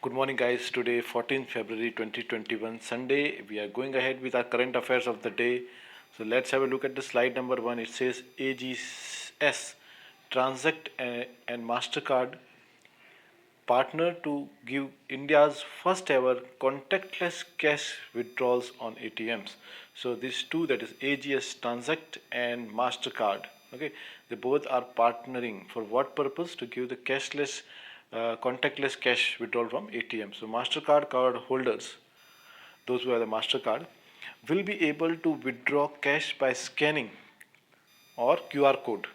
Good morning, guys. Today, 14th February 2021, Sunday. We are going ahead with our current affairs of the day. So let's have a look at the slide number 1. It says AGS Transact and MasterCard partner to give India's first ever contactless cash withdrawals on ATMs. So these two, that is AGS Transact and MasterCard. Okay, they both are partnering for what purpose? To give the contactless cash withdrawal from ATM. So MasterCard card holders, those who have the MasterCard, will be able to withdraw cash by scanning or QR code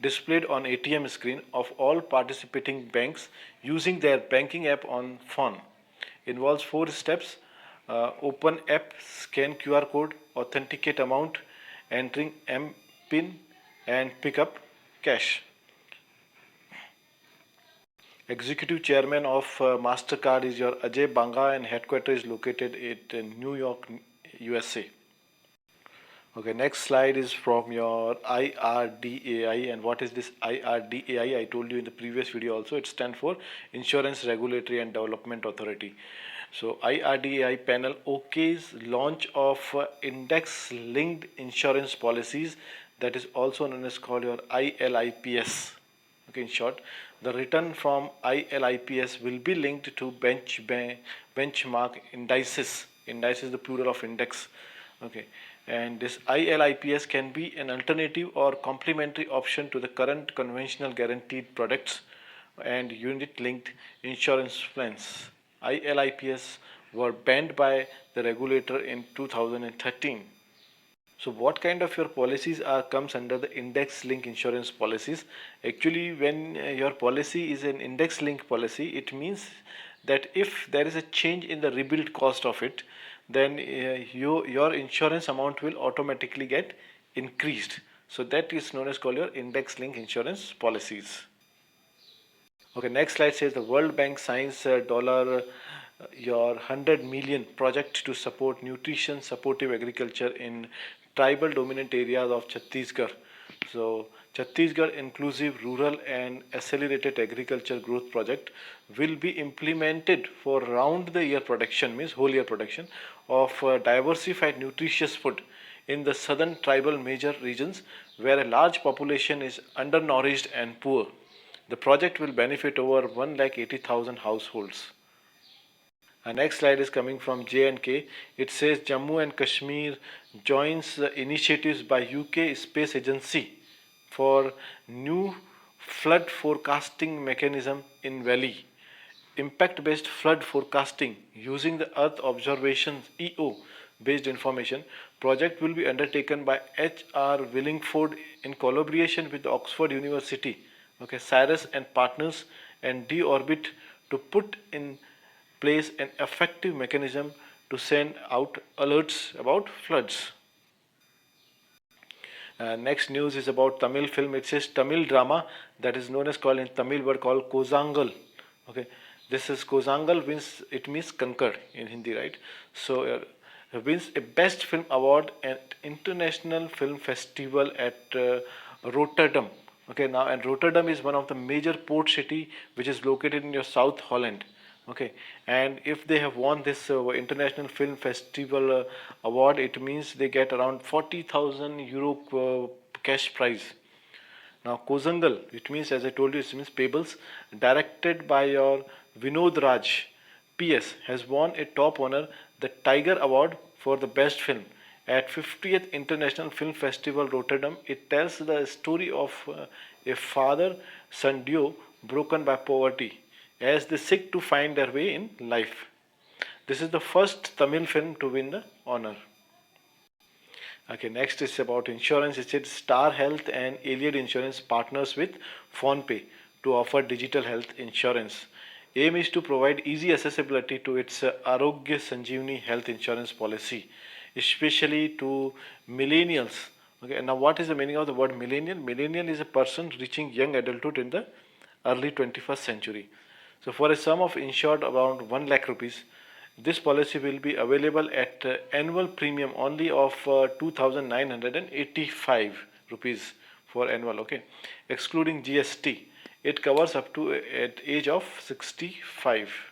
displayed on ATM screen of all participating banks using their banking app on phone. Involves 4 steps: open app, scan QR code, authenticate amount, entering MPIN, and pick up cash. Executive Chairman of MasterCard is your Ajay Banga, and headquarters is located at New York, USA. Okay, next slide is from your IRDAI. And what is this IRDAI? I told you in the previous video also. It stands for Insurance Regulatory and Development Authority. So IRDAI panel OK's launch of index-linked insurance policies, that is also known as called your ILIPS. Okay, in short, the return from ILIPS will be linked to benchmark indices. Indices is the plural of index. Okay, and this ILIPS can be an alternative or complementary option to the current conventional guaranteed products and unit-linked insurance plans. ILIPS were banned by the regulator in 2013. So what kind of your policies comes under the index link insurance policies? Actually, when your policy is an index link policy, it means that if there is a change in the rebuild cost of it, then your insurance amount will automatically get increased. So that is known as called your index link insurance policies. Okay, next slide says the World Bank signs dollar your 100 million project to support nutrition supportive agriculture in tribal dominant areas of Chhattisgarh. So Chhattisgarh Inclusive Rural and Accelerated Agriculture Growth Project will be implemented for round the year production, means whole year production of diversified nutritious food in the southern tribal major regions where a large population is undernourished and poor. The project will benefit over 1,80,000 households. Our next slide is coming from J&K. It says Jammu and Kashmir joins the initiatives by UK Space Agency for new flood forecasting mechanism in Valley. Impact-based flood forecasting using the Earth observations EO based information project will be undertaken by HR Willingford in collaboration with Oxford University, okay, Cyrus and partners, and D-Orbit to put in place an effective mechanism to send out alerts about floods. Next news is about Tamil film. It says Tamil drama that is known as called in Tamil word called Kozangal. Okay, this is Kozangal means, it means conquered in Hindi, right? So wins a best film award at International Film Festival at Rotterdam. Okay, now, and Rotterdam is one of the major port city which is located in your South Holland. Okay, and if they have won this International Film Festival award, it means they get around 40,000 euro cash prize. Now Kozangal, it means, as I told you, it means Pables, directed by your Vinod Raj, PS, has won a top honor, the Tiger Award for the best film at 50th International Film Festival Rotterdam. It tells the story of a father-son duo broken by poverty as they seek to find their way in life. This is the first Tamil film to win the honor. Okay, next is about insurance. It said Star Health and Allied Insurance partners with PhonePe to offer digital health insurance. Aim is to provide easy accessibility to its Arogya Sanjeevani health insurance policy, especially to millennials. Okay, now what is the meaning of the word millennial? Millennial is a person reaching young adulthood in the early 21st century. So for a sum of insured around 1 lakh rupees, this policy will be available at annual premium only of 2,985 rupees for annual, okay, excluding GST. It covers up to at age of 65.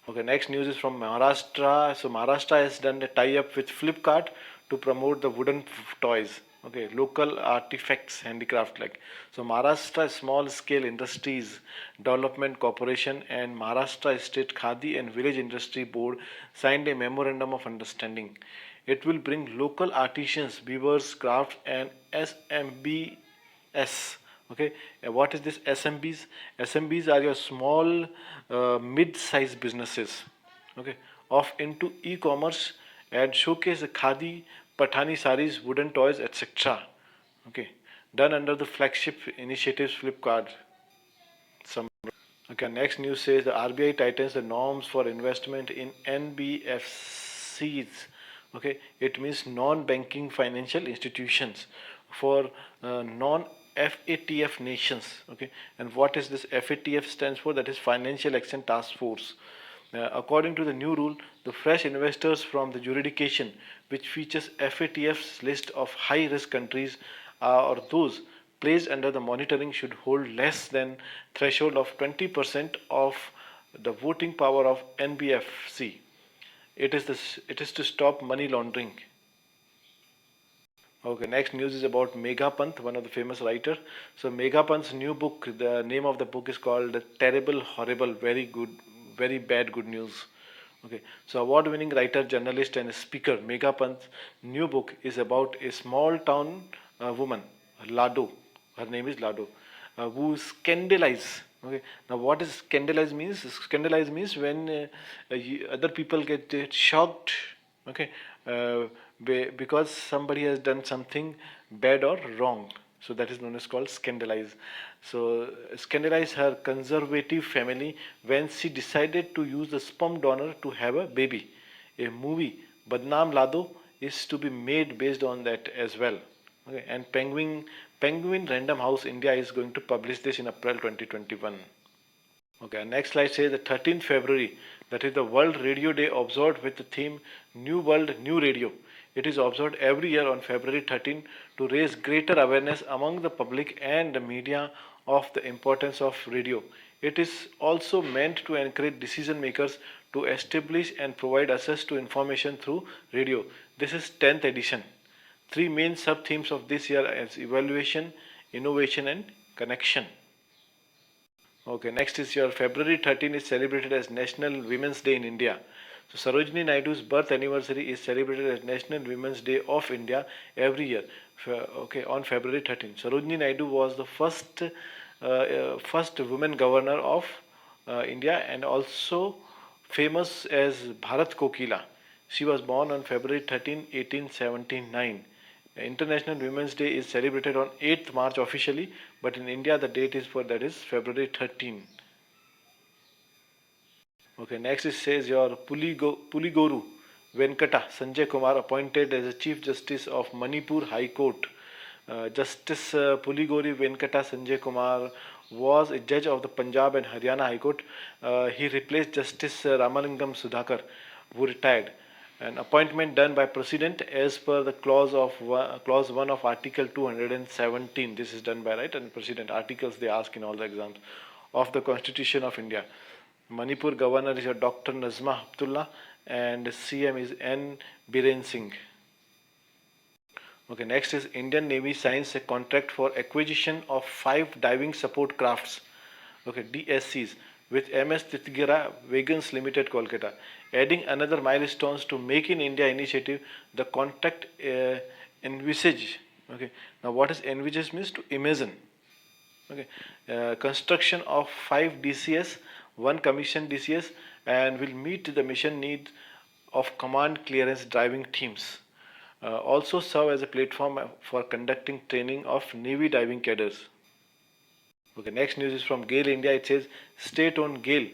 Okay, next news is from Maharashtra. So Maharashtra has done a tie-up with Flipkart to promote the wooden toys. Okay, local artifacts, handicraft like. So Maharashtra Small Scale Industries Development Corporation and Maharashtra State Khadi and Village Industry Board signed a memorandum of understanding. It will bring local artisans, weavers, crafts, and SMBS. Okay, what is this SMBs? SMBs are your small, mid-sized businesses. Okay, of into e-commerce and showcase the khadi, pathani saris, wooden toys, etc. Okay, done under the flagship initiatives Flipkart. Some Okay, next news says the RBI tightens the norms for investment in NBFCs. Okay, it means non-banking financial institutions for non-FATF nations. Okay, and what is this FATF stands for? That is Financial Action Task Force. According to the new rule, the fresh investors from the jurisdiction, which features FATF's list of high-risk countries, or those placed under the monitoring, should hold less than threshold of 20% of the voting power of NBFC. It is to stop money laundering. Okay, next news is about Megapant, one of the famous writer. So Megapant's new book, the name of the book is called Terrible, Horrible, Very Good, Very Bad Good News. Okay, so award-winning writer, journalist, and speaker Megapant's new book is about a small-town woman, Lado. Her name is Lado, who scandalize. Okay, now what is scandalize means? Scandalize means when other people get shocked. Okay, because somebody has done something bad or wrong. So that is known as called scandalize. So scandalize her conservative family when she decided to use the sperm donor to have a baby. A movie, Badnaam Lado, is to be made based on that as well. Okay, and Penguin Random House India is going to publish this in April 2021. Okay, next slide says the 13th February, that is the World Radio Day, observed with the theme New World, New Radio. It is observed every year on February 13 to raise greater awareness among the public and the media of the importance of radio. It is also meant to encourage decision makers to establish and provide access to information through radio. This is 10th edition. Three main sub themes of this year as evaluation, innovation, and connection. Okay, next is your February 13 is celebrated as National Women's Day in India. So Sarojini Naidu's birth anniversary is celebrated as National Women's Day of India every year. Okay, on February 13. Sarojini Naidu was the first woman governor of India and also famous as Bharat Kokila. She was born on February 13, 1879. International Women's Day is celebrated on 8th March officially, but in India the date is for that is February 13. Okay, next it says your Puligoru Venkata Sanjay Kumar appointed as the Chief Justice of Manipur High Court. Justice Puligori Venkata Sanjay Kumar was a judge of the Punjab and Haryana High Court. He replaced Justice Ramalingam Sudhakar, who retired. An appointment done by President as per the clause 1 of Article 217. This is done by right and President. Articles they ask in all the exams of the Constitution of India. Manipur Governor is your Dr. Nazma Abdullah and CM is N. Biren Singh. Okay, next is Indian Navy signs a contract for acquisition of 5 diving support crafts. Okay, DSCs with MS Titgira Vegans Limited Kolkata. Adding another milestones to Make in India initiative, the contract envisage. Okay, now what is envisage means to imagine. Okay, construction of 5 DCS, 1 commissioned DCS, and will meet the mission need of command clearance driving teams. Also serve as a platform for conducting training of Navy diving cadres. Okay, next news is from GAIL India. It says state-owned GAIL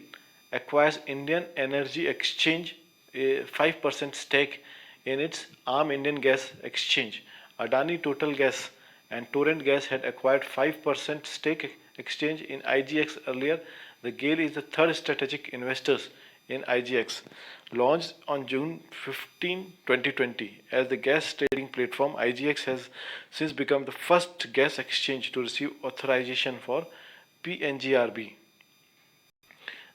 acquires Indian Energy Exchange a 5% stake in its arm Indian Gas Exchange. Adani Total Gas and Torrent Gas had acquired 5% stake exchange in IGX earlier. The GAIL is the third strategic investors in IGX. Launched on June 15, 2020 as the gas trading platform, IGX has since become the first gas exchange to receive authorization for PNGRB.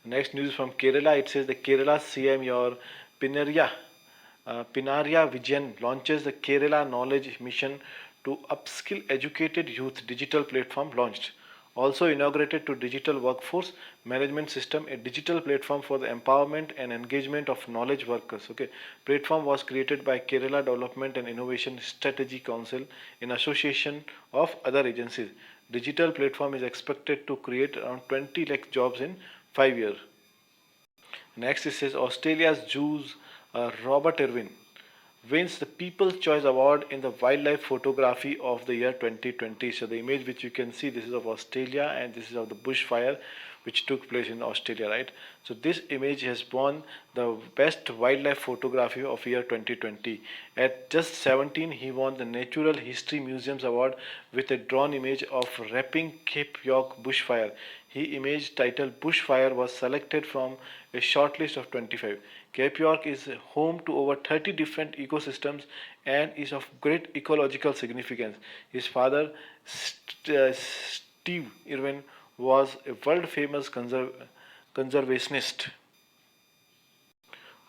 Next news from Kerala. It says the Kerala CM, your Pinaria Pinaria Vijayan launches the Kerala Knowledge Mission to upskill educated youth digital platform launched. Also inaugurated to digital workforce management system, a digital platform for the empowerment and engagement of knowledge workers. Okay, platform was created by Kerala Development and Innovation Strategy Council in association of other agencies. Digital platform is expected to create around 20 lakh jobs in 5 years. Next, it says Australia's Jews Robert Irwin wins the People's Choice Award in the Wildlife Photography of the year 2020. So the image which you can see, this is of Australia and this is of the bushfire which took place in Australia, right? So this image has won the best wildlife photography of year 2020. At just 17, he won the Natural History Museum's award with a drone image of wrapping Cape York bushfire. His image titled Bushfire was selected from a shortlist of 25. Cape York is home to over 30 different ecosystems and is of great ecological significance. His father, Steve Irwin, was a world famous conservationist.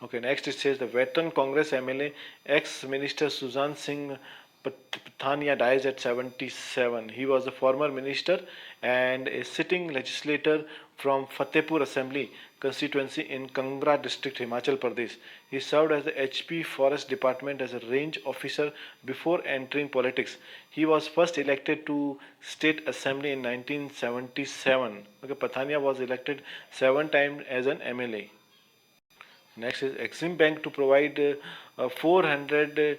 Okay, next it says the veteran Congress MLA, ex-minister Suzan Singh Pathania dies at 77. He was a former minister and a sitting legislator from Fatehpur Assembly constituency in Kangra district, Himachal Pradesh. He served as the HP Forest Department as a range officer before entering politics. He was first elected to State Assembly in 1977. Okay, Pathania was elected 7 times as an MLA. Next is Exim Bank to provide $400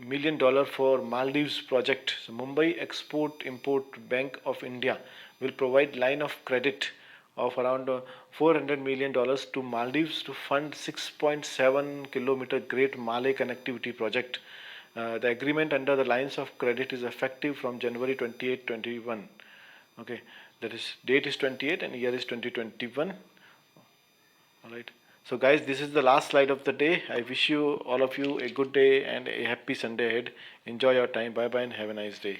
million for Maldives project. So Mumbai Export Import Bank of India will provide line of credit of around $400 million to Maldives to fund 6.7 kilometer Great Malay Connectivity Project. The agreement under the lines of credit is effective from January 28, 21. Okay, that is date is 28 and year is 2021. All right. So, guys, this is the last slide of the day. I wish you all of you a good day and a happy Sunday ahead. Enjoy your time. Bye bye and have a nice day.